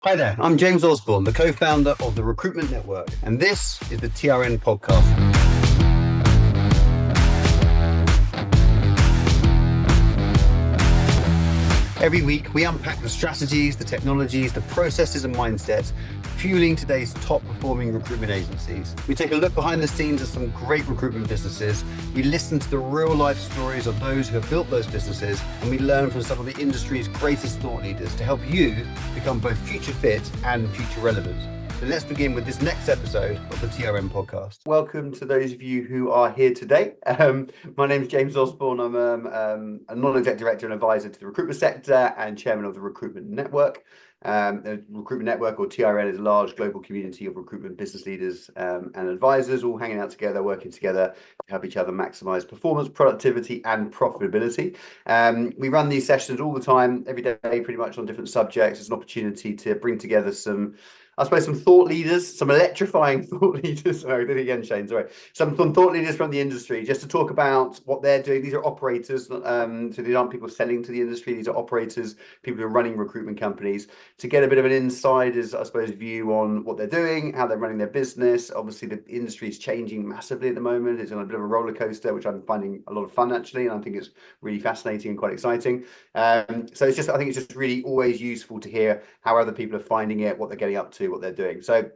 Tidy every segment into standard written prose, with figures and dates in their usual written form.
Hi there, I'm James Osborne, the co-founder of the Recruitment Network, and this is the TRN Podcast. Every week, we unpack the strategies, the technologies, the processes and mindsets fueling today's top-performing recruitment agencies. We take a look behind the scenes of some great recruitment businesses. We listen to the real-life stories of those who have built those businesses, and we learn from some of the industry's greatest thought leaders to help you become both future fit and future relevant. So let's begin with this next episode of the TRN Podcast. Welcome to those of you who are here today. My name is James Osborne. I'm a non-exec director and advisor to the recruitment sector and chairman of the Recruitment Network. The Recruitment Network, or TRN, is a large global community of recruitment business leaders and advisors, all hanging out together, working together to help each other maximize performance, productivity, and profitability. We run these sessions all the time, every day, pretty much on different subjects. It's an opportunity to bring together some thought leaders, some electrifying thought leaders. Sorry, did it again, Shayne. Sorry. Some thought leaders from the industry, just to talk about what they're doing. These are operators, so these aren't people selling to the industry. These are operators, people who are running recruitment companies, to get a bit of an insider's, view on what they're doing, how they're running their business. Obviously, the industry is changing massively at the moment. It's on a bit of a roller coaster, which I'm finding a lot of fun, actually, and I think it's really fascinating and quite exciting. So I think it's just really always useful to hear how other people are finding it, what they're getting up to, what they're doing. So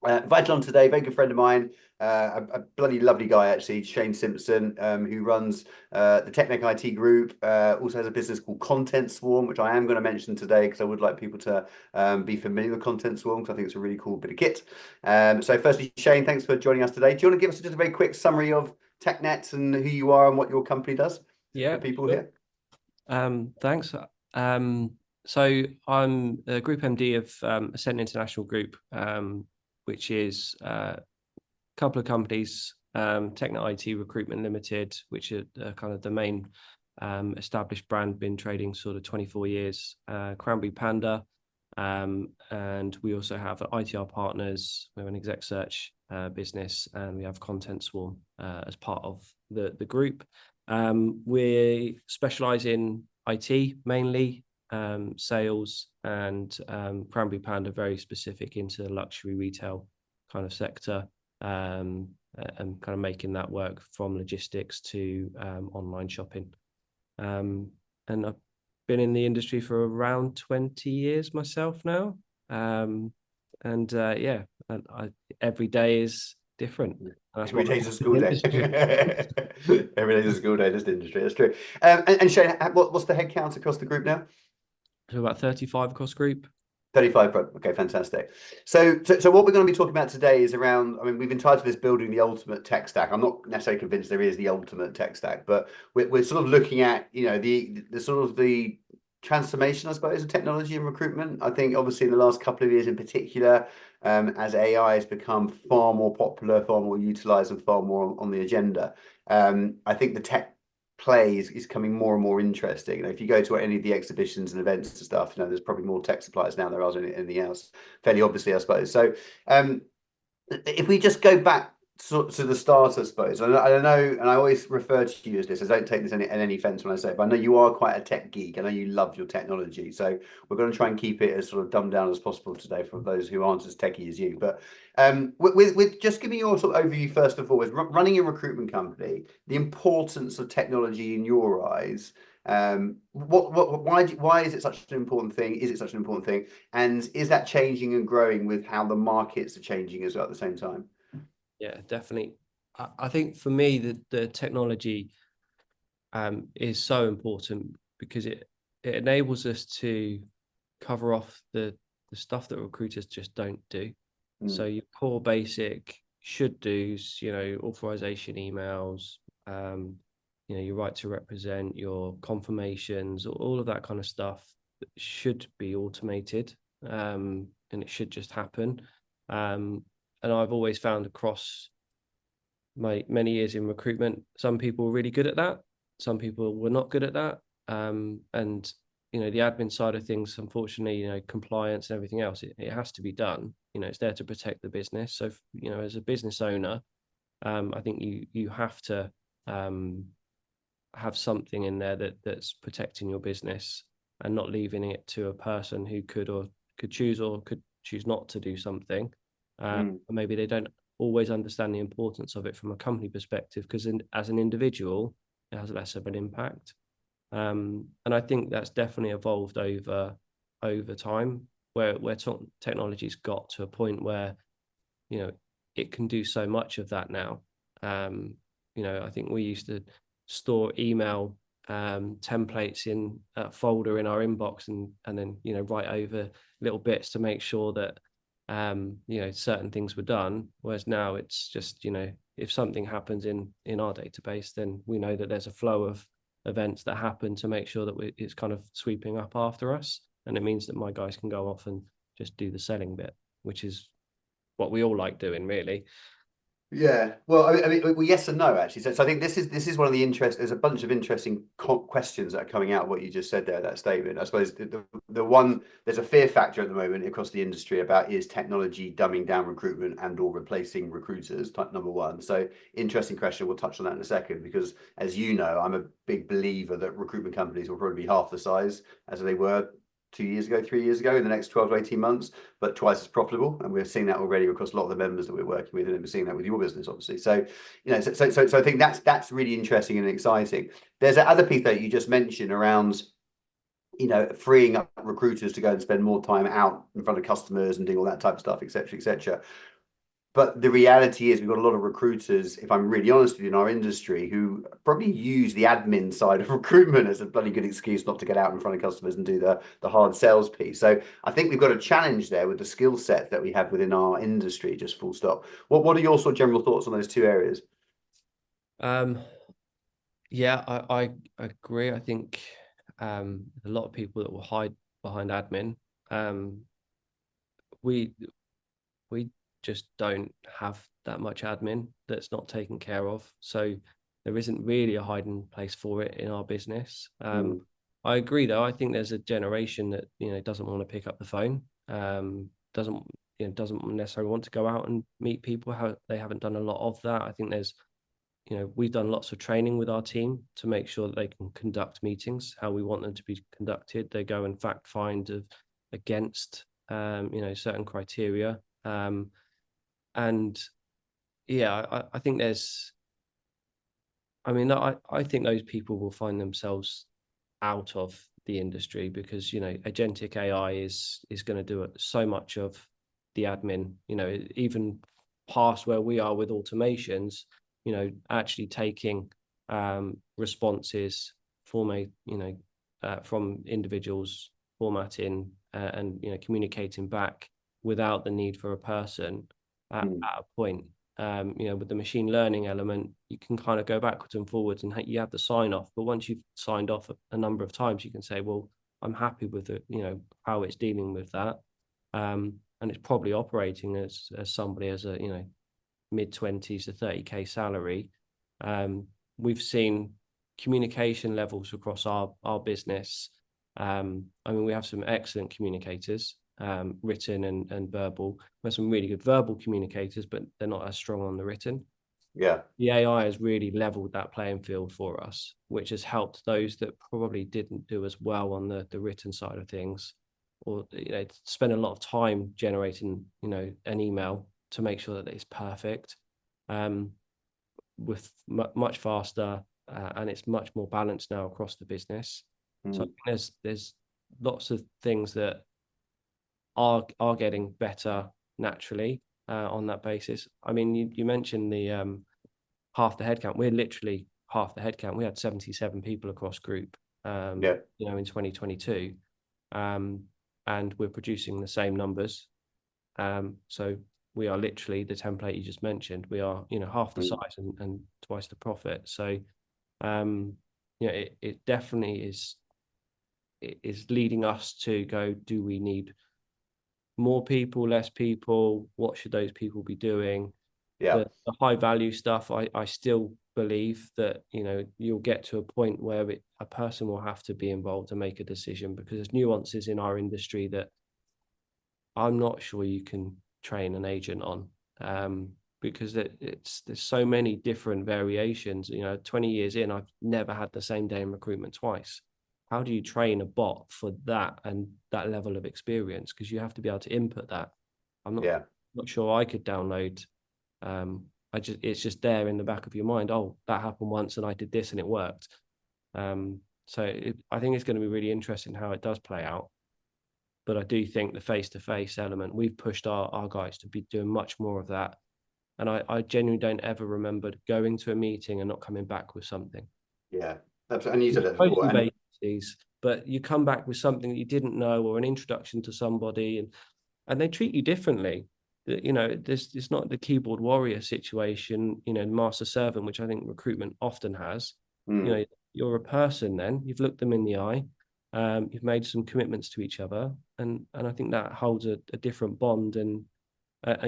invited on today, very good friend of mine, a bloody lovely guy actually, Shayne Simpson, who runs the Technic IT group, also has a business called Content Swarm, which I am going to mention today because I would like people to be familiar with Content Swarm, because I think it's a really cool bit of kit. So firstly, Shayne, thanks for joining us today. Do you want to give us just a very quick summary of TechNet and who you are and what your company does for people here? Thanks. So I'm a Group MD of Ascent International Group, which is a couple of companies, TechNet IT Recruitment Limited, which are kind of the main established brand, been trading sort of 24 years, Cranberry Panda, and we also have ITR Partners. We have an exec search business, and we have Content Swarm as part of the group. We specialize in IT mainly, sales, and Cranberry Panda very specific into the luxury retail kind of sector, and kind of making that work from logistics to online shopping. And I've been in the industry for around 20 years myself now. Every day is different. Every day's a school day. Every day's a school day in this industry. That's true. And Shayne, what's the headcount across the group now? So about 35 across group. 35. Okay, fantastic. So what we're going to be talking about today is around, we've entitled this Building the Ultimate Tech Stack. I'm not necessarily convinced there is the ultimate tech stack, but we're sort of looking at, the sort of the transformation, I suppose, of technology and recruitment. I think obviously in the last couple of years in particular, as AI has become far more popular, far more utilized, and far more on the agenda, I think the tech play is coming more and more interesting. If you go to any of the exhibitions and events and stuff, there's probably more tech suppliers now than there are anything else, fairly obviously, I suppose. So if we just go back to the start, I suppose, I know, and I always refer to you as this, I don't take this in any offense when I say it, but I know you are quite a tech geek. I know you love your technology, so we're going to try and keep it as sort of dumbed down as possible today for those who aren't as techie as you. But with just giving your sort of overview first and foremost, running a recruitment company, the importance of technology in your eyes. Why is it such an important thing? Is it such an important thing? And is that changing and growing with how the markets are changing as well at the same time? Yeah, definitely. I think for me, the technology is so important because it enables us to cover off the stuff that recruiters just don't do. So your core basic should do's, authorization emails, your right to represent, your confirmations, all of that kind of stuff should be automated, and it should just happen. And I've always found across my many years in recruitment, some people were really good at that. Some people were not good at that. And, the admin side of things, unfortunately, compliance and everything else, it has to be done. It's there to protect the business. So, as a business owner, I think you have to have something in there that's protecting your business and not leaving it to a person who could or could choose or could choose not to do something. Mm. And maybe they don't always understand the importance of it from a company perspective, because as an individual, it has less of an impact. And I think that's definitely evolved over time, where technology's got to a point where, you know, it can do so much of that now. You know, I think we used to store email templates in a folder in our inbox, and then, you know, write over little bits to make sure that you know, certain things were done. Whereas now it's just, you know, if something happens in our database, then we know that there's a flow of events that happen to make sure that it's kind of sweeping up after us. And it means that my guys can go off and just do the selling bit, which is what we all like doing, really. Yeah, well, well, yes and no, actually. So I think this is one of the There's a bunch of interesting questions that are coming out of what you just said there, that statement. I suppose the one, there's a fear factor at the moment across the industry about, is technology dumbing down recruitment and or replacing recruiters? Type number one. So interesting question. We'll touch on that in a second, because as you know, I'm a big believer that recruitment companies will probably be half the size as they were 2 years ago, 3 years ago, in the next 12 to 18 months, but twice as profitable. And we're seeing that already across a lot of the members that we're working with, and we're seeing that with your business, obviously. So, you know, so I think that's really interesting and exciting. There's that other piece that you just mentioned around, you know, freeing up recruiters to go and spend more time out in front of customers and doing all that type of stuff, et cetera, et cetera. But the reality is, we've got a lot of recruiters, if I'm really honest with you, in our industry, who probably use the admin side of recruitment as a bloody good excuse not to get out in front of customers and do the hard sales piece. So I think we've got a challenge there with the skill set that we have within our industry, just full stop. What are your sort of general thoughts on those two areas? Yeah, I agree. I think a lot of people that will hide behind admin. We just don't have that much admin that's not taken care of. So there isn't really a hiding place for it in our business. I agree, though. I think there's a generation that, you know, doesn't want to pick up the phone, doesn't necessarily want to go out and meet people. They haven't done a lot of that. I think there's, you know, we've done lots of training with our team to make sure that they can conduct meetings how we want them to be conducted. They go and fact find against you know, certain criteria. And yeah, I think there's, I mean, I think those people will find themselves out of the industry, because, you know, agentic AI is going to do so much of the admin, you know, even past where we are with automations, you know, actually taking responses from individuals, formatting and, you know, communicating back without the need for a person at a point. You know, with the machine learning element, you can kind of go backwards and forwards, and you have the sign off. But once you've signed off a number of times, you can say, well, I'm happy with it, you know, how it's dealing with that. And it's probably operating as somebody as a, you know, mid-20s to 30K salary. We've seen communication levels across our business. I mean, we have some excellent communicators, written and verbal. We have some really good verbal communicators, but they're not as strong on the written. Yeah. The AI has really leveled that playing field for us, which has helped those that probably didn't do as well on the written side of things, or, you know, spend a lot of time generating, you know, an email to make sure that it's perfect, with much faster, and it's much more balanced now across the business. So I think there's lots of things that are getting better naturally on that basis. I mean, you mentioned the half the headcount. We're literally half the headcount. We had 77 people across group, you know, in 2022, and we're producing the same numbers. So we are literally the template you just mentioned. We are, you know, half the size and twice the profit. So, you know, it definitely is leading us to go, do we need more people, less people? What should those people be doing? The high value stuff, I still believe that, you know, you'll get to a point where a person will have to be involved to make a decision, because there's nuances in our industry that I'm not sure you can train an agent on, because there's so many different variations. You know, 20 years in, I've never had the same day in recruitment twice. how do you train a bot for that and that level of experience? Because you have to be able to input that. I'm not sure I could download. It's just there in the back of your mind. Oh, that happened once and I did this and it worked. I think it's going to be really interesting how it does play out. But I do think the face-to-face element, we've pushed our guys to be doing much more of that. And I genuinely don't ever remember going to a meeting and not coming back with something. Yeah, absolutely. And you said that before. Vacancies, but you come back with something that you didn't know, or an introduction to somebody, and they treat you differently. You know, it's not the keyboard warrior situation, you know, master servant, which I think recruitment often has. You know, you're a person then, you've looked them in the eye, you've made some commitments to each other, and I think that holds a different bond and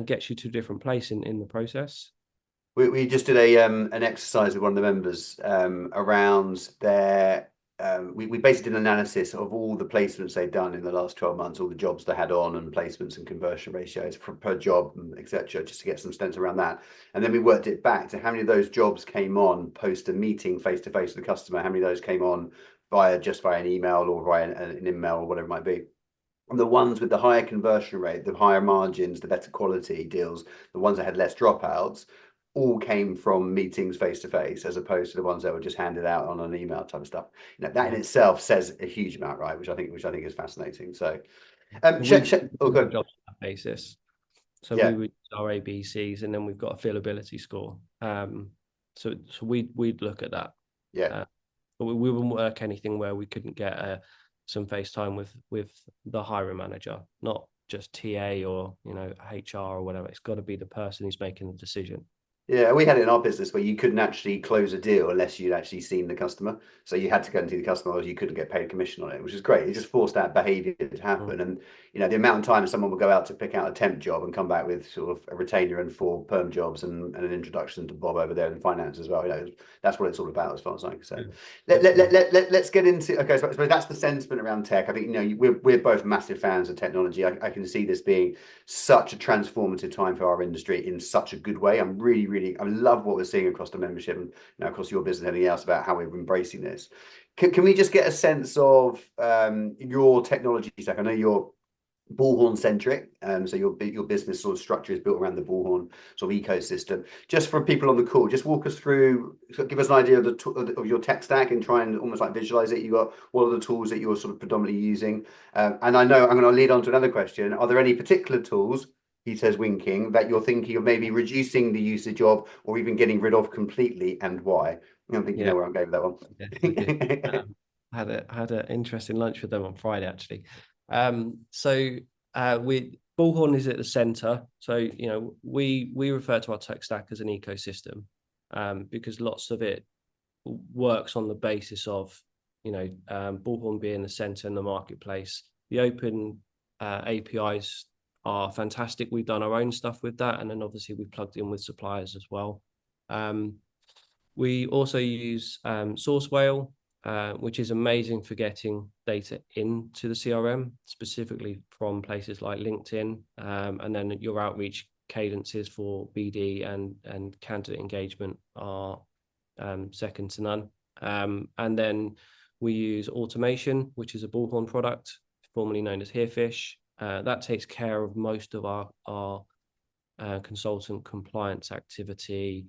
gets you to a different place in the process. We just did an exercise with one of the members around their. We basically did an analysis of all the placements they'd done in the last 12 months, all the jobs they had on, and placements and conversion ratios per job, etc., just to get some sense around that. And then we worked it back to how many of those jobs came on post a meeting face to face with the customer, how many of those came on via an email or via an email or whatever it might be. And the ones with the higher conversion rate, the higher margins, the better quality deals, the ones that had less dropouts, all came from meetings face to face, as opposed to the ones that were just handed out on an email type of stuff. You know, that in itself says a huge amount, right? Which I think is fascinating. So, job basis. So yeah. we would do our ABCs, and then we've got a fillability score. So we'd look at that. Yeah. But we wouldn't work anything where we couldn't get some FaceTime with the hiring manager, not just TA or, you know, HR or whatever. It's got to be the person who's making the decision. Yeah, we had it in our business where you couldn't actually close a deal unless you'd actually seen the customer. So you had to go and see the customer, or you couldn't get paid commission on it, which is great. It just forced that behaviour to happen. And, you know, the amount of time someone would go out to pick out a temp job and come back with sort of a retainer and 4 perm jobs and an introduction to Bob over there in finance as well. You know, that's what it's all about as far as I'm concerned. Let's get into, okay, so I suppose that's the sentiment around tech. I think, you know, we're both massive fans of technology. I can see this being such a transformative time for our industry in such a good way. I love what we're seeing across the membership and, you know, across your business and everything else about how we're embracing this. Can we just get a sense of your technology stack? I know you're Bullhorn centric, so your business sort of structure is built around the Bullhorn sort of ecosystem. Just for people on the call, just walk us through, give us an idea of your tech stack and try and almost like visualize it. What are the tools that you're sort of predominantly using? And I know I'm going to lead on to another question. Are there any particular tools, he says winking, that you're thinking of maybe reducing the usage of, or even getting rid of completely, and why? I think you know where I'm going with that one. Yeah, had an interesting lunch with them on Friday, actually. Bullhorn is at the center. So, you know, we refer to our tech stack as an ecosystem, because lots of it works on the basis of, you know, Bullhorn being the center in the marketplace. The open APIs are fantastic. We've done our own stuff with that, and then obviously we've plugged in with suppliers as well. We also use Sourcewhale, which is amazing for getting data into the CRM, specifically from places like LinkedIn, and then your outreach cadences for BD and candidate engagement are second to none. And then we use Automation, which is a Bullhorn product, formerly known as Herefish. That takes care of most of our consultant compliance activity,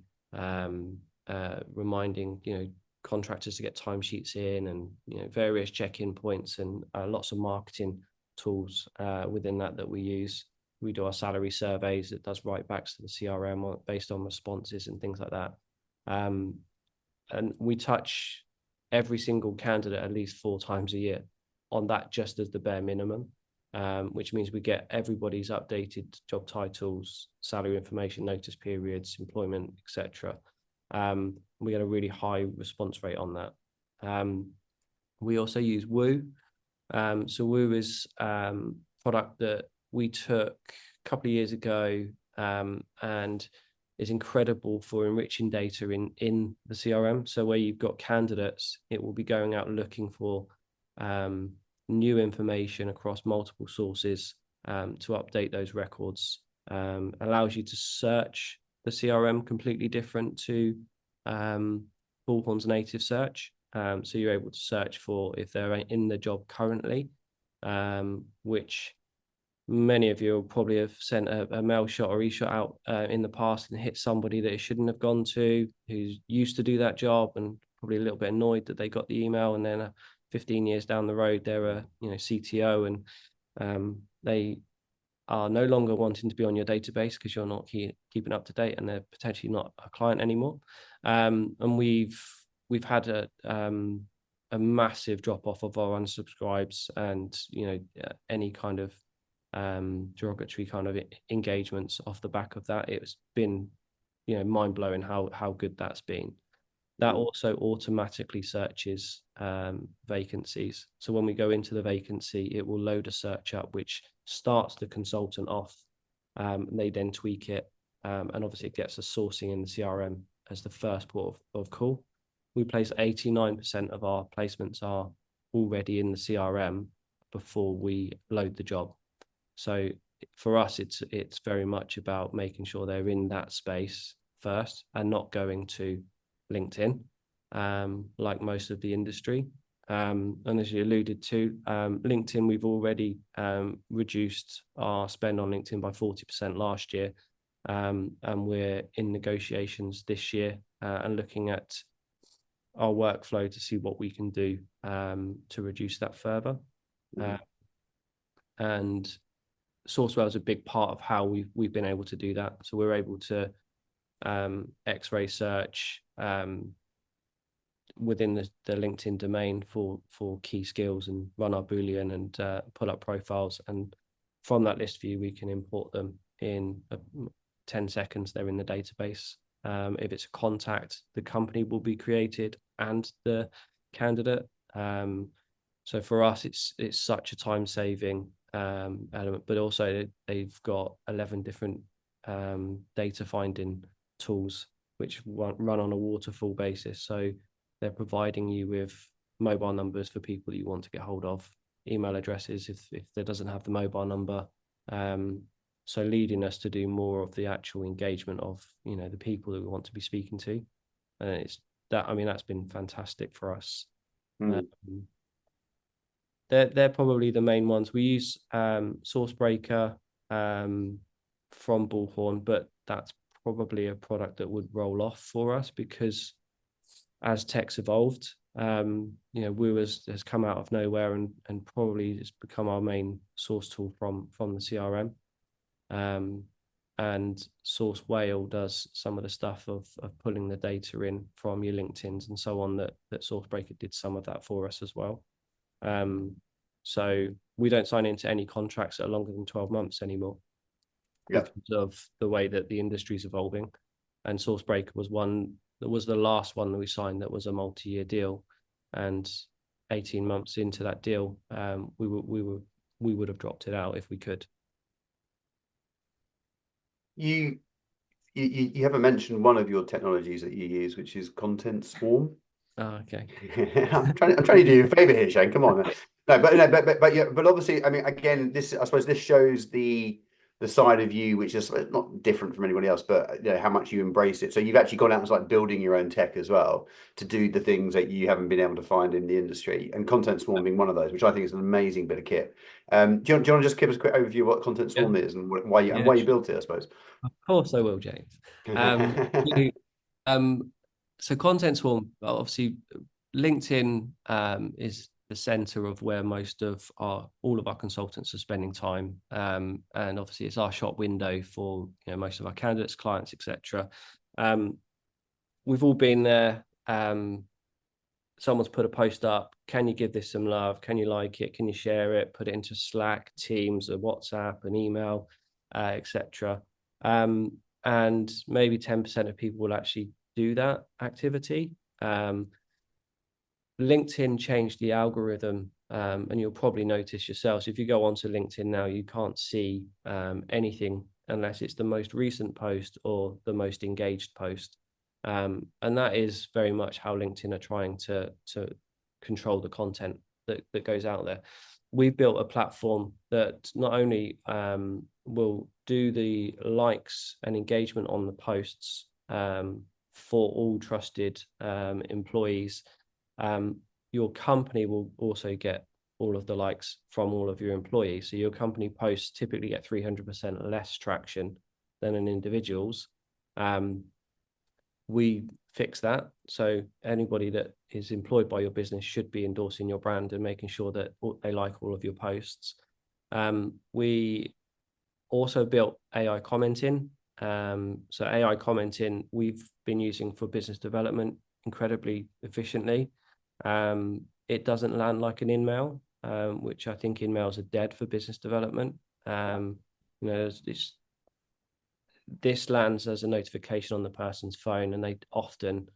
reminding, you know, contractors to get timesheets in, and, you know, various check-in points, and lots of marketing tools within that we use. We do our salary surveys that does write backs to the CRM based on responses and things like that. And we touch every single candidate at least 4 times a year on that, just as the bare minimum, which means we get everybody's updated job titles, salary information, notice periods, employment, etc. We get a really high response rate on that. We also use Woo. So Woo is a product that we took a couple of years ago, and is incredible for enriching data in the CRM. So where you've got candidates, it will be going out looking for new information across multiple sources to update those records. Allows you to search the CRM completely different to Bullhorn's native search. So you're able to search for if they're in the job currently, which many of you will probably have sent a mail shot or e-shot out in the past and hit somebody that it shouldn't have gone to, who's used to do that job and probably a little bit annoyed that they got the email, and then 15 years down the road they're a CTO, and they are no longer wanting to be on your database because you're not keeping up to date, and they're potentially not a client anymore. And we've had a massive drop off of our unsubscribes and any kind of derogatory kind of engagements off the back of that. It's been mind blowing how good that's been. That also automatically searches vacancies. So when we go into the vacancy, it will load a search up which starts the consultant off. And they then tweak it, and obviously it gets the sourcing in the CRM as the first port of call. We place 89% of our placements are already in the CRM before we load the job. So for us, it's very much about making sure they're in that space first and not going to LinkedIn, like most of the industry. And as you alluded to, LinkedIn, we've already reduced our spend on LinkedIn by 40% last year. And we're in negotiations this year and looking at our workflow to see what we can do to reduce that further. And Sourcewell is a big part of how we've been able to do that. So we're able to X-ray search within the LinkedIn domain for key skills and run our Boolean and pull up profiles. And from that list view, we can import them in 10 seconds. They're in the database. If it's a contact, the company will be created and the candidate. So for us, it's such a time saving element, but also they've got 11 different data finding tools which run on a waterfall basis. So they're providing you with mobile numbers for people that you want to get hold of, email addresses if there doesn't have the mobile number. So leading us to do more of the actual engagement of the people that we want to be speaking to, and that's been fantastic for us. They're probably the main ones. We use Sourcebreaker from Bullhorn, but that's probably a product that would roll off for us because as tech's evolved, Wooers has come out of nowhere and probably has become our main source tool from the CRM. And Sourcewell does some of the stuff of pulling the data in from your LinkedIns and so on that Sourcebreaker did some of that for us as well. So we don't sign into any contracts that are longer than 12 months anymore because of the way that the industry is evolving. And Sourcebreaker was the last one that we signed that was a multi-year deal, and 18 months into that deal, we would have dropped it out if we could. You haven't mentioned one of your technologies that you use, which is Content Swarm. Oh, okay. I'm trying to do you a favor here, Shayne. Come on. But obviously, I mean, again, I suppose this shows the side of you which is not different from anybody else, but how much you embrace it. So you've actually gone out and like building your own tech as well to do the things that you haven't been able to find in the industry, and Content Swarm being one of those, which I think is an amazing bit of kit. Do you want to just give us a quick overview of what Content Swarm is and why you built it, I suppose? Of course I will, James. So Content Swarm, obviously LinkedIn is the center of where all of our consultants are spending time, and obviously it's our shop window for most of our candidates, clients, etc. We've all been there. Someone's put a post up. Can you give this some love? Can you like it? Can you share it? Put it into Slack, Teams, a WhatsApp, an email, etc. And maybe 10% of people will actually do that activity. LinkedIn changed the algorithm, and you'll probably notice yourself. So if you go onto LinkedIn now, you can't see anything unless it's the most recent post or the most engaged post. And that is very much how LinkedIn are trying to control the content that goes out there. We've built a platform that not only will do the likes and engagement on the posts for all trusted employees, your company will also get all of the likes from all of your employees. So your company posts typically get 300% less traction than an individual's. We fix that. So anybody that is employed by your business should be endorsing your brand and making sure that they like all of your posts. We also built AI commenting. So AI commenting we've been using for business development incredibly efficiently. It doesn't land like an in-mail, which I think in-mails are dead for business development. This lands as a notification on the person's phone, and they often,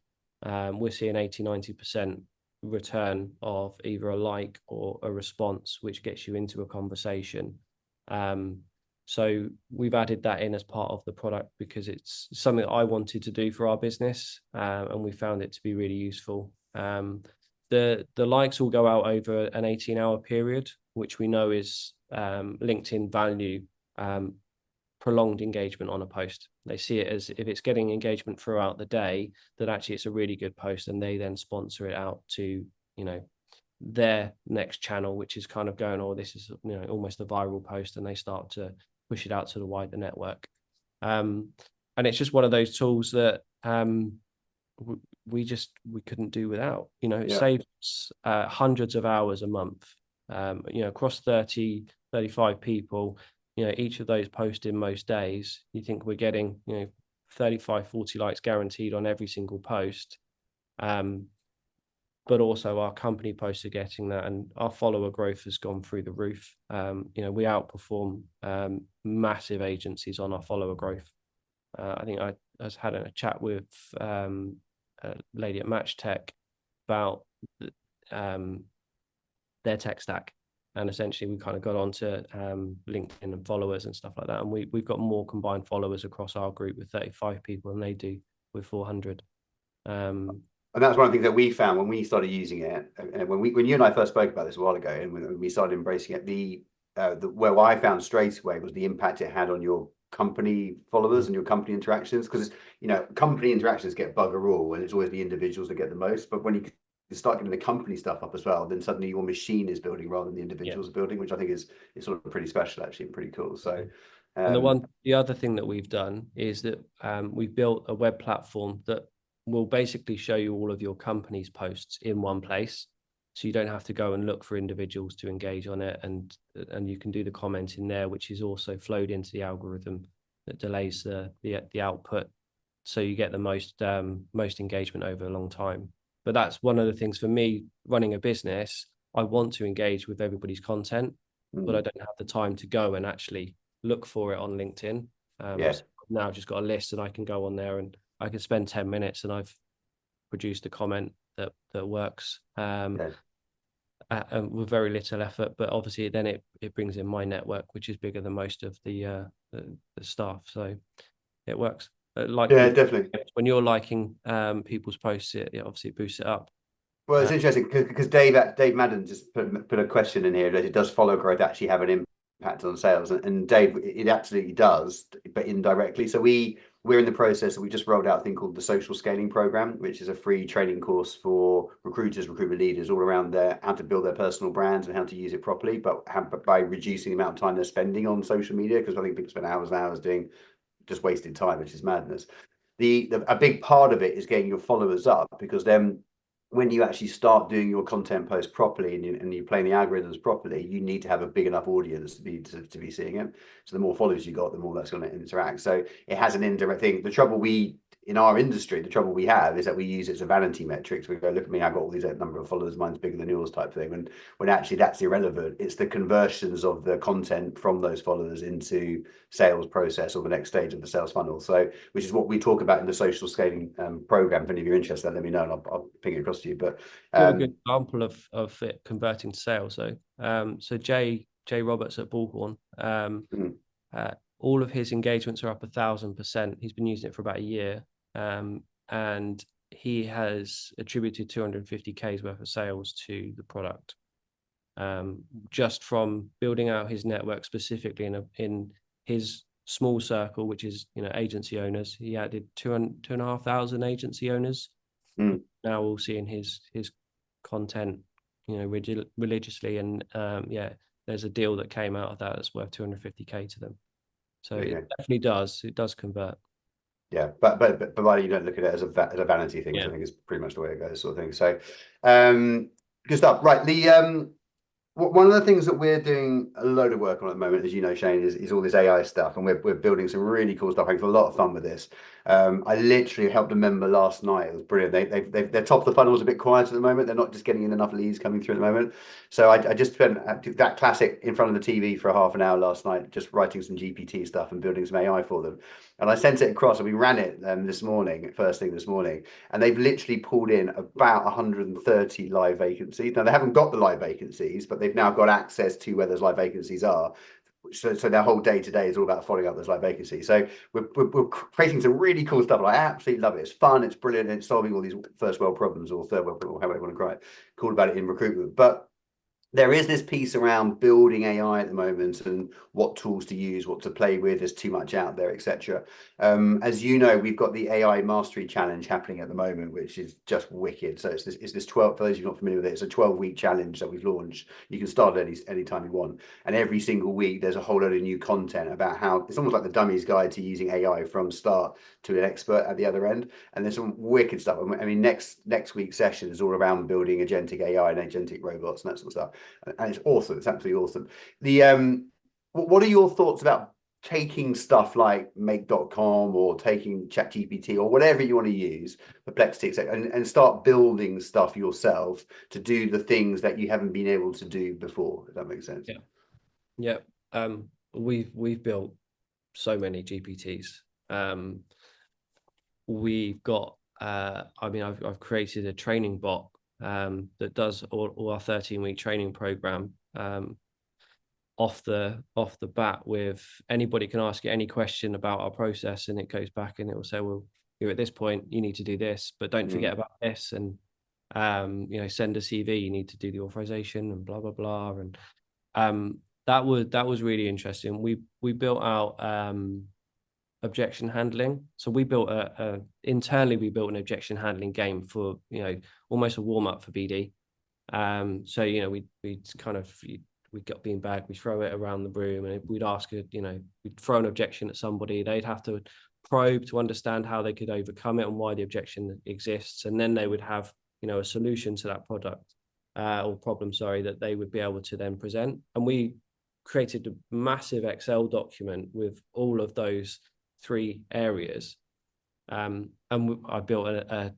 we're seeing 80-90% return of either a like or a response, which gets you into a conversation. So we've added that in as part of the product because it's something that I wanted to do for our business, and we found it to be really useful. The likes will go out over an 18-hour period, which we know is LinkedIn value prolonged engagement on a post. They see it as if it's getting engagement throughout the day, that actually it's a really good post, and they then sponsor it out to, their next channel, which is kind of going, oh, this is, almost a viral post, and they start to push it out to the wider network. And it's just one of those tools that we couldn't do without. It saves hundreds of hours a month, across 30, 35 people. Each of those posting most days, you think we're getting, 35, 40 likes guaranteed on every single post. But also our company posts are getting that, and our follower growth has gone through the roof. We outperform massive agencies on our follower growth. I think I was having a chat with a lady at Match Tech about their tech stack. And essentially, we kind of got onto LinkedIn and followers and stuff like that. And we've got more combined followers across our group with 35 people than they do with 400. And that's one of the things that we found when we started using it. And when you and I first spoke about this a while ago, and when we started embracing it, where I found straight away was the impact it had on your company followers and your company interactions. Because company interactions get bugger all, and it's always the individuals that get the most. But when you start getting the company stuff up as well, then suddenly your machine is building rather than the individuals building, which I think is sort of pretty special, actually, and pretty cool. So and the other thing that we've done is that we've built a web platform that will basically show you all of your company's posts in one place, so you don't have to go and look for individuals to engage on it, and you can do the comment in there, which is also flowed into the algorithm that delays the output, so you get the most engagement over a long time. But that's one of the things for me running a business. I want to engage with everybody's content, but I don't have the time to go and actually look for it on LinkedIn. So now I've just got a list, and I can go on there and I can spend 10 minutes and I've produced a comment that works with very little effort. But obviously then it brings in my network, which is bigger than most of the staff. So it works. Definitely. When you're liking people's posts, it obviously boosts it up. Well, it's interesting because Dave Madden just put a question in here that does follow growth actually have an impact on sales? And Dave, it absolutely does, but indirectly. So we're in the process. We just rolled out a thing called the Social Scaling Program, which is a free training course for recruiters, recruitment leaders, all around how to build their personal brands and how to use it properly, but by reducing the amount of time they're spending on social media, because I think people spend hours and hours doing just wasted time, which is madness. A big part of it is getting your followers up, because then when you actually start doing your content post properly and you're playing the algorithms properly, you need to have a big enough audience to be seeing it. So the more followers you got, the more that's going to interact. So it has an indirect thing. The trouble in our industry, the trouble we have is that we use it as a vanity metric. So we go, look at me, I've got all these number of followers, mine's bigger than yours type thing. When actually that's irrelevant. It's the conversions of the content from those followers into sales process or the next stage of the sales funnel. So, which is what we talk about in the social scaling program. If any of you are interested, let me know and I'll ping it across to you. But a good example of it converting to sales. So Jay Roberts at Bullhorn, all of his engagements are up 1,000%. He's been using it for about a year. And he has attributed 250K's worth of sales to the product, just from building out his network specifically in his small circle, which is agency owners. He added 2,500 agency owners. Now we'll see in his content, religiously, and there's a deal that came out of that that's worth 250K to them. So it definitely does. It does convert. Yeah, but provided you don't look at it as a vanity thing, which I think is pretty much the way it goes, sort of thing. So, good stuff. Right, one of the things that we're doing a load of work on at the moment, as you know, Shayne, is all this AI stuff, and we're building some really cool stuff. Having a lot of fun with this. I literally helped a member last night. It was brilliant. Their top of the funnel is a bit quiet at the moment. They're not just getting in enough leads coming through at the moment. So I just spent that classic in front of the TV for half an hour last night, just writing some GPT stuff and building some AI for them. And I sent it across, and we ran it this morning, first thing this morning, and they've literally pulled in about 130 live vacancies. Now, they haven't got the live vacancies, but they've now got access to where those live vacancies are. So their whole day-to-day is all about following up those live vacancies. So we're creating some really cool stuff, and I absolutely love it. It's fun, it's brilliant, and it's solving all these first world problems or third world problems, or however you want to call it about it in recruitment. But there is this piece around building AI at the moment and what tools to use, what to play with. There's too much out there, etc. As you know, we've got the AI Mastery Challenge happening at the moment, which is just wicked. So it's this 12, for those of you not familiar with it, it's a 12-week challenge that we've launched. You can start any time you want. And every single week, there's a whole load of new content about how it's almost like the dummy's guide to using AI from start to an expert at the other end. And there's some wicked stuff. I mean, next week's session is all around building agentic AI and agentic robots and that sort of stuff. And it's awesome. It's absolutely awesome. What are your thoughts about taking stuff like make.com or taking ChatGPT or whatever you want to use, Perplexity, etc., and start building stuff yourself to do the things that you haven't been able to do before? If that makes sense. Yeah. We've built so many GPTs. We've got I've created a training bot that does all our 13-week training program off the bat. With anybody can ask it any question about our process, and it goes back and it will say, well, you're at this point, you need to do this, but don't forget about this, and send a CV, you need to do the authorization and blah blah blah. And that was really interesting. We built out objection handling. So we built internally we built an objection handling game for almost a warm-up for BD. So we got beanbag, we throw it around the room, and we'd ask it, we'd throw an objection at somebody. They'd have to probe to understand how they could overcome it and why the objection exists, and then they would have a solution to that product or problem, that they would be able to then present. And we created a massive Excel document with all of those 3 areas, and I built an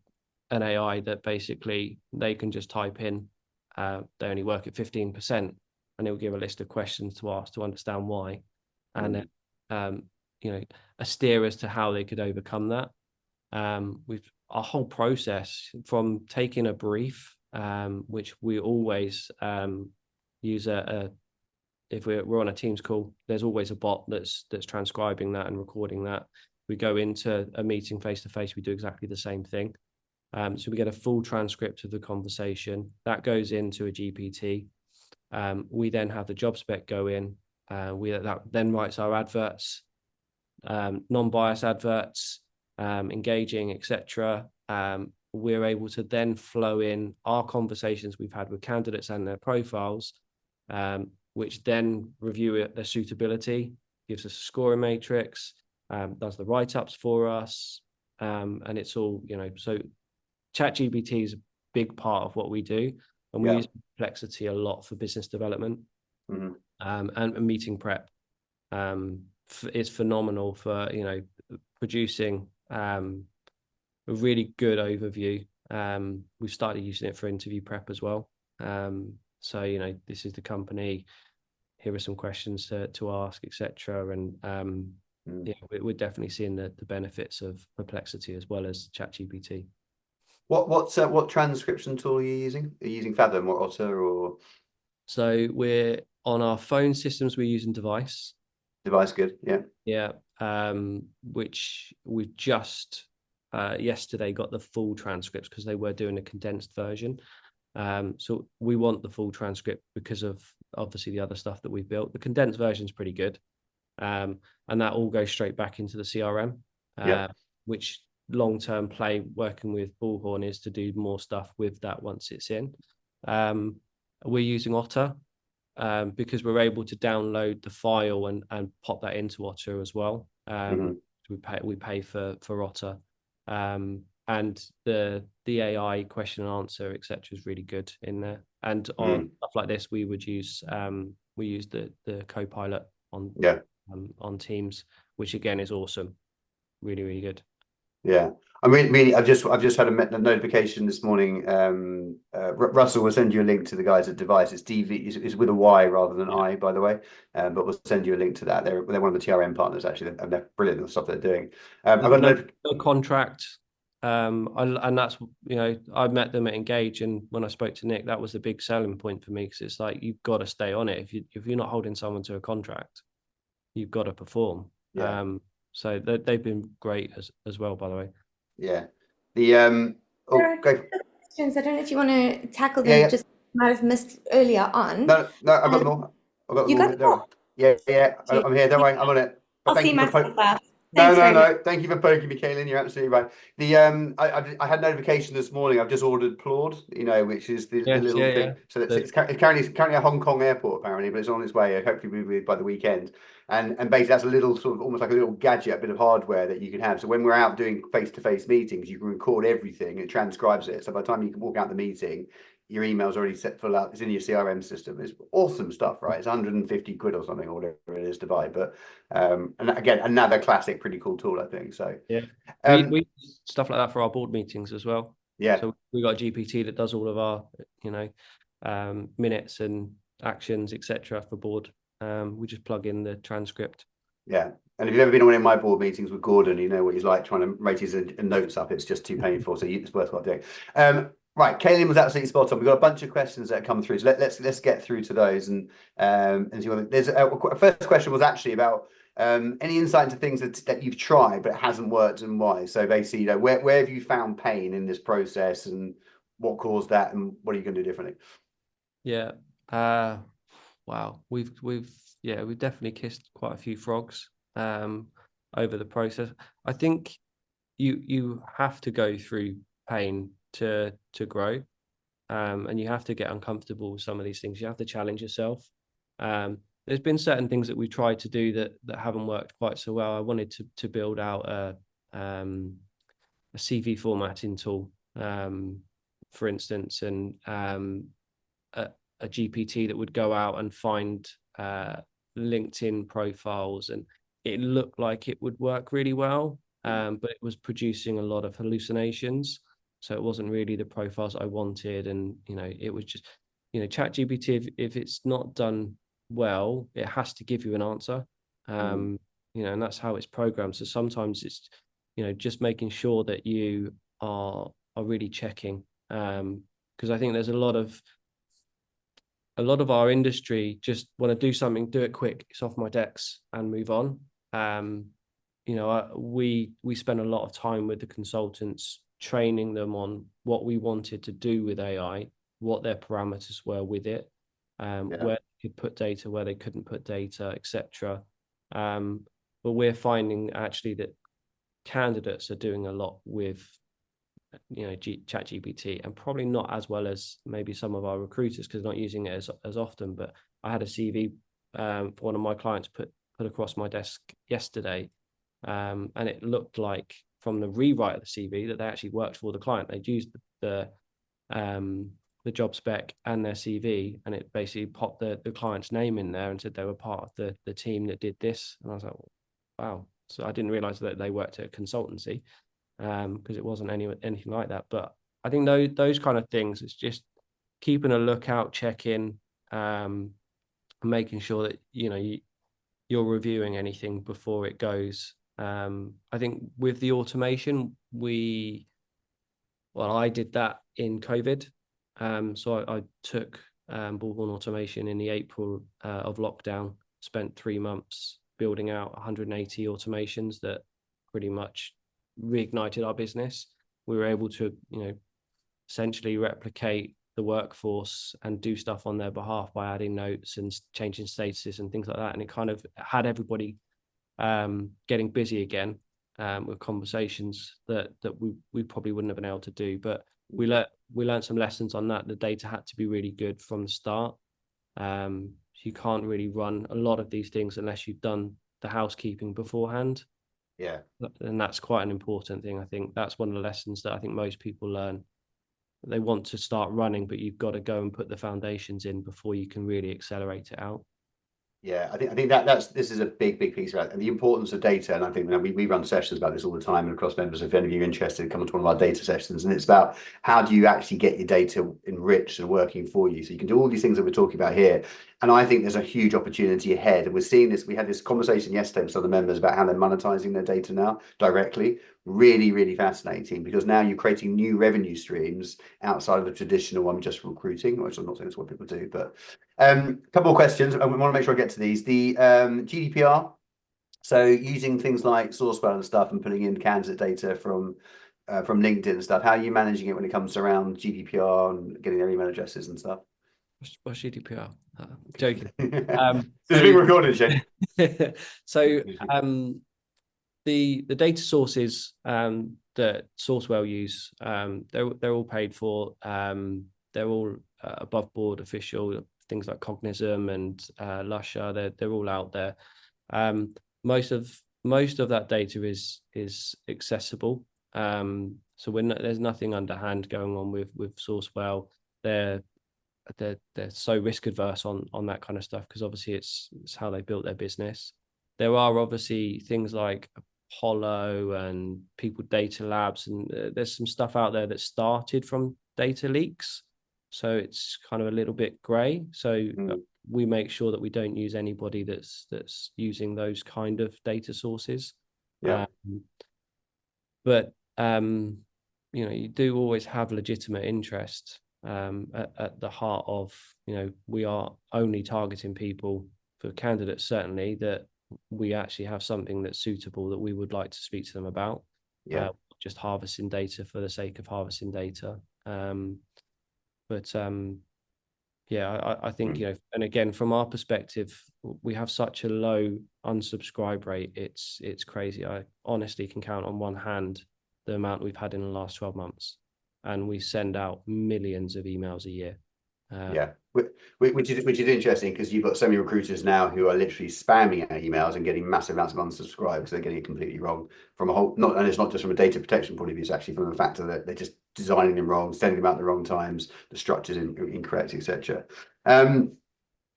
AI that basically they can just type in they only work at 15%, and it will give a list of questions to ask to understand why, and then a steer as to how they could overcome that. With our whole process, from taking a brief, which we always use if we're on a Teams call, there's always a bot that's transcribing that and recording that. We go into a meeting face to face, we do exactly the same thing. So we get a full transcript of the conversation that goes into a GPT. We then have the job spec go in. That then writes our adverts, non-biased adverts, engaging, etc. We're able to then flow in our conversations we've had with candidates and their profiles, which then review their suitability, gives us a scoring matrix, does the write-ups for us, and it's all, so ChatGPT is a big part of what we do, and we use Perplexity a lot for business development and meeting prep. It's phenomenal for producing a really good overview. We've started using it for interview prep as well. So this is the company, here are some questions to ask, etc. And we're definitely seeing the benefits of Perplexity as well as ChatGPT. What transcription tool are you using? Are you using Fathom or Otter or? So we're on our phone systems, we're using Device. Device, good, yeah. Yeah, which we just yesterday got the full transcripts because they were doing a condensed version. So we want the full transcript because of obviously the other stuff that we've built. The condensed version is pretty good, and that all goes straight back into the CRM, which long-term play working with Bullhorn is to do more stuff with that once it's in. we're using Otter because we're able to download the file and pop that into Otter as well. We pay for Otter, and the AI question and answer, etc., is really good in there. And on stuff like this, we use the Copilot on Teams, which again is awesome, really, really good. Yeah, I mean, I've just had a notification this morning. Russell will send you a link to the guys at Device. It's DV, is with a Y rather than I, by the way. But we'll send you a link to that. They're one of the TRN partners actually, and they're brilliant at the stuff they're doing. I've got no contract, and that's, I met them at Engage, and when I spoke to Nick, that was the big selling point for me, because it's like, you've got to stay on it. If you're not holding someone to a contract, you've got to perform. So they've been great as well, by the way. Yeah. Questions. I don't know if you want to tackle them. Just might have missed earlier on. No, I've got them all. I've got them all. Yeah. I'm here. Don't worry, I'm on it. I'll see myself out. No. Thank you for poking me, Kaylin. You're absolutely right. I had notification this morning. I've just ordered Claude, which is the little thing. Yeah. So it's currently a Hong Kong airport apparently, but it's on its way. Hopefully, we'll be by the weekend. And basically, that's a little sort of almost like a little gadget, a bit of hardware that you can have. So when we're out doing face-to-face meetings, you can record everything. It transcribes it. So by the time you can walk out the meeting, your email's already set full up. It's in your CRM system. It's awesome stuff, right? It's 150 quid or something, or whatever it is to buy. But and again, another classic, pretty cool tool, I think. So yeah, we use stuff like that for our board meetings as well. Yeah. So we got a GPT that does all of our, minutes and actions, etc. for board. We just plug in the transcript. Yeah. And if you've ever been on one of my board meetings with Gordon, you know what he's like trying to write his notes up. It's just too painful. So it's worthwhile doing. Right, Kaylin was absolutely spot on. We've got a bunch of questions that come through, so let's get through to those and see what there's. First question was actually about any insight into things that you've tried but it hasn't worked and why. So basically, where have you found pain in this process and what caused that and what are you going to do differently? Yeah, wow, we've definitely kissed quite a few frogs over the process. I think you have to go through pain to grow, and you have to get uncomfortable with some of these things. You have to challenge yourself. There's been certain things that we tried to do that haven't worked quite so well. I wanted to build out a CV formatting tool, for instance, and a GPT that would go out and find LinkedIn profiles, and it looked like it would work really well, but it was producing a lot of hallucinations. So it wasn't really the profiles I wanted. And, it was just, ChatGPT, if it's not done well, it has to give you an answer, and that's how it's programmed. So sometimes it's, just making sure that you are really checking, because I think there's a lot of our industry just want to do something, do it quick, it's off my decks and move on. We spend a lot of time with the consultants, training them on what we wanted to do with AI, what their parameters were with it, where they could put data, where they couldn't put data, etc. But we're finding actually that candidates are doing a lot with ChatGPT, and probably not as well as maybe some of our recruiters, because they're not using it as often. But I had a CV for one of my clients put across my desk yesterday, and it looked like, from the rewrite of the CV, that they actually worked for the client. They'd used the job spec and their CV, and it basically popped the client's name in there and said they were part of the team that did this. And I was like, wow. So I didn't realize that they worked at a consultancy, because it wasn't anything like that. But I think those kind of things, it's just keeping a lookout, checking, making sure that you're reviewing anything before it goes. I think with the automation, I did that in COVID. So I took Bullhorn Automation in the April of lockdown, spent 3 months building out 180 automations that pretty much reignited our business. We were able to, essentially replicate the workforce and do stuff on their behalf by adding notes and changing statuses and things like that. And it kind of had everybody getting busy again with conversations that we probably wouldn't have been able to do. But we learned some lessons on that. The data had to be really good from the start. You can't really run a lot of these things unless you've done the housekeeping beforehand. Yeah. And that's quite an important thing. I think that's one of the lessons that I think most people learn. They want to start running, but you've got to go and put the foundations in before you can really accelerate it out. Yeah, I think this is a big piece about it. And the importance of data. And I think we run sessions about this all the time and across members. If any of you are interested, come to one of our data sessions. And it's about how do you actually get your data enriched and working for you. So you can do all these things that we're talking about here. And I think there's a huge opportunity ahead. And we're seeing this. We had this conversation yesterday with some of the members about how they're monetizing their data now directly. Really fascinating, because now you're creating new revenue streams outside of the traditional I'm just recruiting, which I'm not saying it's what people do, but couple of questions. I want to make sure I get to these. The GDPR, so using things like Sourcewell and stuff and putting in candidate data from LinkedIn and stuff. How are you managing it when it comes around GDPR and getting their email addresses and stuff? What's GDPR? Joking. It's being recorded, Shayne. So the data sources that Sourcewell use, they're all paid for. They're all above board official. Things like Cognism and Lusher, they're all out there. Most of that data is accessible. So there's nothing underhand going on with Sourcewell. They're so risk adverse on that kind of stuff, because obviously it's how they built their business. There are obviously things like Apollo and People Data Labs, and there's some stuff out there that started from data leaks. So it's kind of a little bit grey. So we make sure that we don't use anybody that's using those kind of data sources. Yeah. But you do always have legitimate interest at the heart of, we are only targeting people, for candidates certainly, that we actually have something that's suitable that we would like to speak to them about. Yeah. Just harvesting data for the sake of harvesting data. I think, and again, from our perspective, we have such a low unsubscribe rate. It's crazy. I honestly can count on one hand the amount we've had in the last 12 months. And we send out millions of emails a year. Which is interesting, because you've got so many recruiters now who are literally spamming out emails and getting massive amounts of unsubscribes because they're getting it completely wrong from and it's not just from a data protection point of view, it's actually from the factor that they're just designing them wrong, sending them out at the wrong times, the structure's incorrect, etc.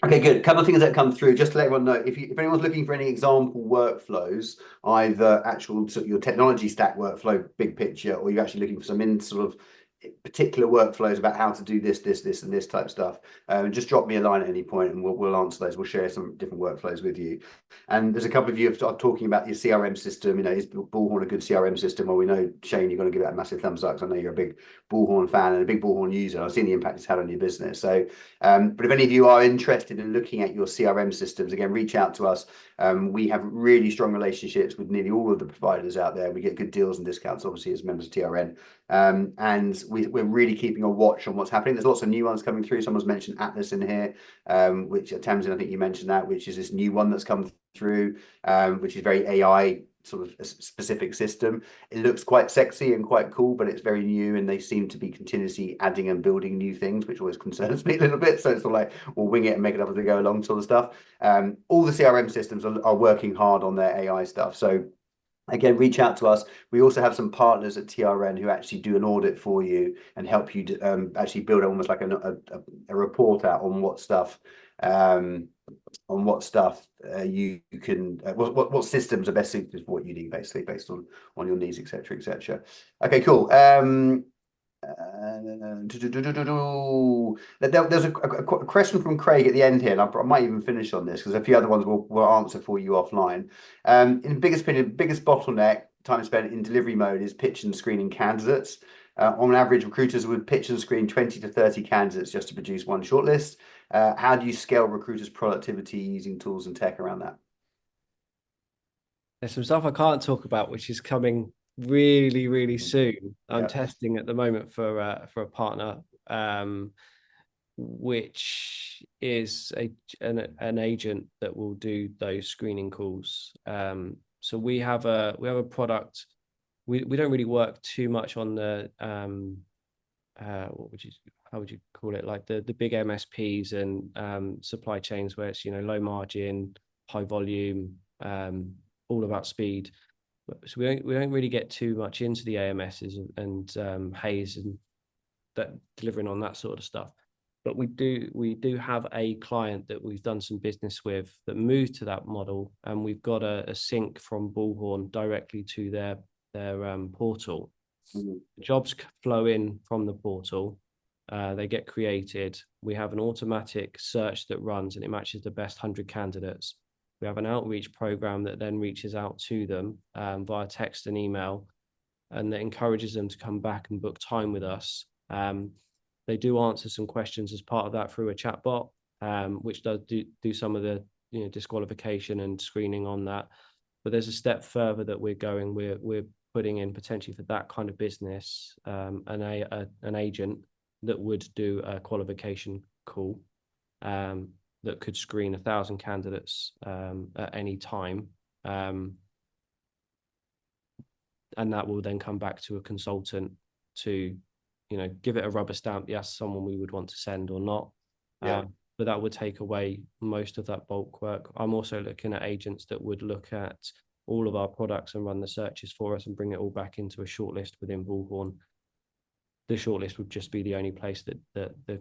Okay, good. A couple of things that come through, just to let everyone know, if anyone's looking for any example workflows, either actual sort of your technology stack workflow, big picture, or you're actually looking for some sort of particular workflows about how to do this and this type stuff, just drop me a line at any point and we'll answer those. We'll share some different workflows with you. And there's a couple of you are talking about your CRM system. Is Bullhorn a good CRM system? Well, we know, Shayne, you're going to give that a massive thumbs up, because I know you're a big Bullhorn fan and a big Bullhorn user. I've seen the impact it's had on your business. So but if any of you are interested in looking at your CRM systems, again, reach out to us. We have really strong relationships with nearly all of the providers out there. We get good deals and discounts, obviously, as members of TRN. And we're really keeping a watch on what's happening. There's lots of new ones coming through. Someone's mentioned Atlas in here, which Tamsin, I think you mentioned that, which is this new one that's come through, which is very AI sort of a specific system. It looks quite sexy and quite cool, but it's very new, and they seem to be continuously adding and building new things, which always concerns me a little bit. So it's sort of like, we'll wing it and make it up as we go along, sort of stuff. All the CRM systems are working hard on their AI stuff. So again, reach out to us. We also have some partners at TRN who actually do an audit for you and help you actually build almost like a report out on what stuff you can what systems are best suited for what you need, basically based on your needs, etc. Okay, cool. There's a question from Craig at the end here, and I might even finish on this because a few other ones we'll answer for you offline. In biggest bottleneck time spent in delivery mode is pitch and screening candidates. On average, recruiters would pitch and screen 20 to 30 candidates just to produce one shortlist. How do you scale recruiters' productivity using tools and tech around that? There's some stuff I can't talk about, which is coming really soon. I'm testing at the moment for a partner, which is an agent that will do those screening calls. So we have a product. We don't really work too much on the how would you call it, like the big MSPs and supply chains where it's, low margin, high volume, all about speed. So we don't really get too much into the AMSs and Hays and that delivering on that sort of stuff. But we do have a client that we've done some business with that moved to that model, and we've got a sync from Bullhorn directly to their portal. Mm-hmm. Jobs flow in from the portal. They get created. We have an automatic search that runs, and it matches the best 100 candidates. We have an outreach program that then reaches out to them via text and email, and that encourages them to come back and book time with us. They do answer some questions as part of that through a chatbot, which does do some of the disqualification and screening on that. But there's a step further that we're going. We're putting in potentially for that kind of business an agent that would do a qualification call that could screen 1,000 candidates at any time. And that will then come back to a consultant to, give it a rubber stamp, yes, someone we would want to send or not. Yeah. But that would take away most of that bulk work. I'm also looking at agents that would look at all of our products and run the searches for us and bring it all back into a shortlist within Bullhorn. The shortlist would just be the only place that the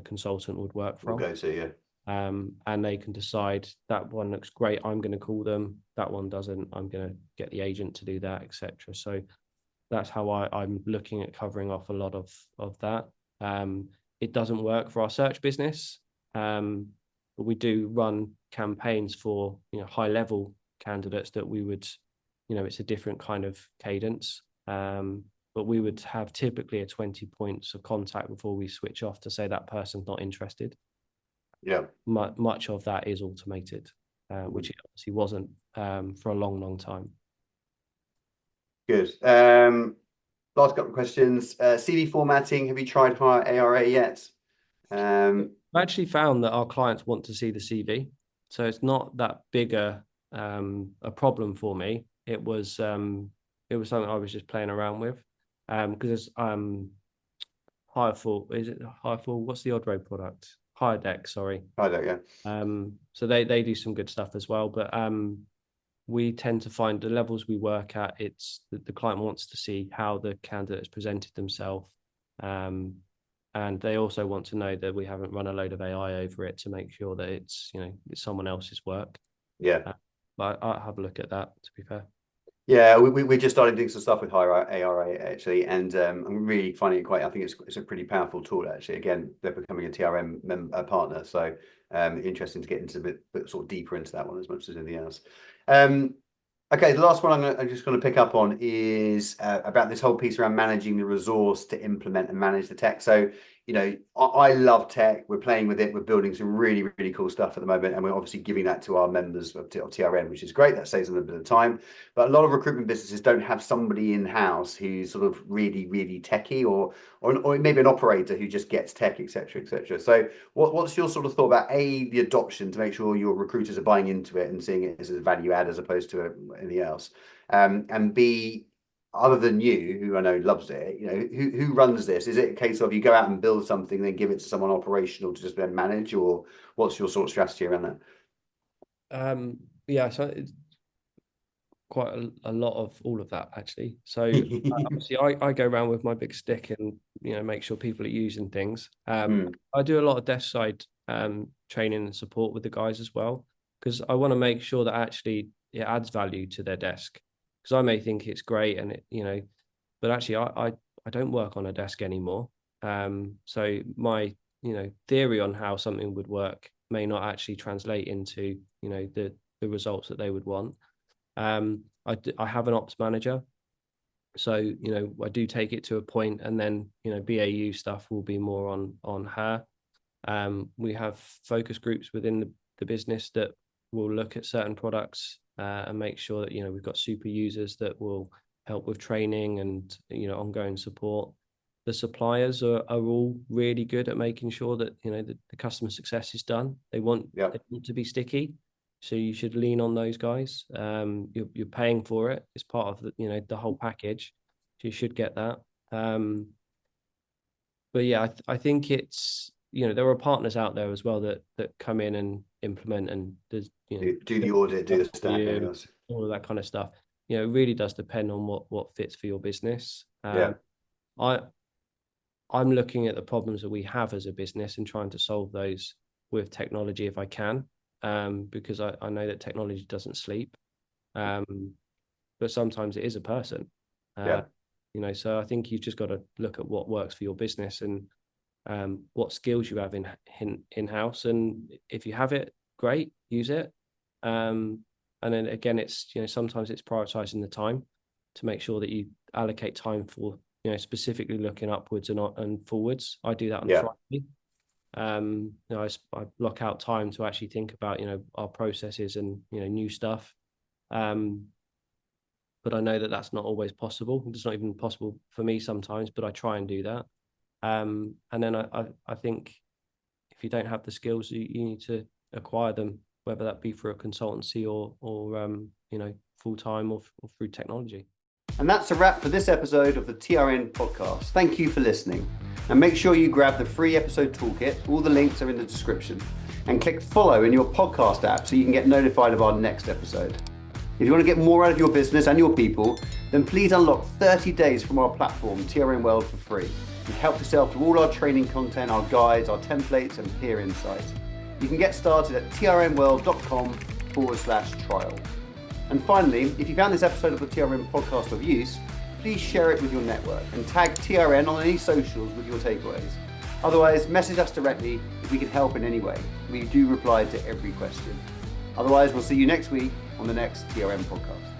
consultant would work from. Okay, so yeah. And they can decide that one looks great, I'm going to call them. That one doesn't, I'm going to get the agent to do that, etc. So that's how I'm looking at covering off a lot of that. It doesn't work for our search business, but we do run campaigns for high level candidates that we would, it's a different kind of cadence. But we would have typically a 20 points of contact before we switch off to say that person's not interested. Yeah. Much of that is automated, which it obviously wasn't for a long time. Good. Last couple of questions. CV formatting. Have you tried ARA yet? I've actually found that our clients want to see the CV, so it's not that big a problem for me. It was something I was just playing around with, because Hireful. Is it Hireful? What's the Odd Road product? Hire Deck, sorry. Hire Deck, yeah. So they do some good stuff as well, but we tend to find the levels we work at, it's the client wants to see how the candidate has presented themselves, and they also want to know that we haven't run a load of AI over it to make sure that it's it's someone else's work. Yeah. But I'll have a look at that, to be fair. Yeah, we just started doing some stuff with ARA actually, and I'm really finding it I think it's a pretty powerful tool actually. Again, they're becoming a TRM partner, so interesting to get into a bit sort of deeper into that one as much as anything else. Okay, the last one I'm just going to pick up on is about this whole piece around managing the resource to implement and manage the tech. So, I love tech. We're playing with it. We're building some really, really cool stuff at the moment. And we're obviously giving that to our members of TRN, which is great. That saves them a bit of time. But a lot of recruitment businesses don't have somebody in-house who's sort of really, really techie or maybe an operator who just gets tech, et cetera, et cetera. So what's your sort of thought about the adoption to make sure your recruiters are buying into it and seeing it as a value add as opposed to anything else? And B, other than you, who I know loves it, who runs this? Is it a case of you go out and build something, then give it to someone operational to just then manage, or what's your sort of strategy around that? Yeah, so it's quite a lot of all of that actually. So obviously I go around with my big stick and make sure people are using things. I do a lot of desk side training and support with the guys as well, because I want to make sure that actually it adds value to their desk. Because I may think it's great and it, but actually I don't work on a desk anymore. So my theory on how something would work may not actually translate into the results that they would want. I have an ops manager, so I do take it to a point, and then BAU stuff will be more on her. We have focus groups within the business that will look at certain products and make sure that we've got super users that will help with training and ongoing support. The suppliers are all really good at making sure that the customer success is done. They want to be sticky, so you should lean on those guys. You're paying for it. It's part of the whole package, so you should get that. yeah, I think it's, there are partners out there as well that come in and implement, and there's, do the audit, do the stack, everything else. all of that kind of stuff. It really does depend on what fits for your business. Yeah. I'm looking at the problems that we have as a business and trying to solve those with technology if I can, because I know that technology doesn't sleep, but sometimes it is a person. So I think you've just got to look at what works for your business and what skills you have in-house, and if you have it, great, use it. And then again, it's sometimes it's prioritizing the time to make sure that you allocate time for specifically looking upwards and forwards. I do that on Friday. I block out time to actually think about our processes and new stuff. But I know that that's not always possible. It's not even possible for me sometimes, but I try and do that. And then I think if you don't have the skills, you need to acquire them, whether that be through a consultancy or full-time or through technology. And that's a wrap for this episode of the TRN podcast. Thank you for listening. And make sure you grab the free episode toolkit. All the links are in the description. And click follow in your podcast app so you can get notified of our next episode. If you want to get more out of your business and your people, then please unlock 30 days from our platform, TRN World, for free. And help yourself to all our training content, our guides, our templates, and peer insights. You can get started at trnworld.com/trial. And finally, if you found this episode of the TRN podcast of use, please share it with your network and tag TRN on any socials with your takeaways. Otherwise, message us directly if we can help in any way. We do reply to every question. Otherwise, we'll see you next week on the next TRN podcast.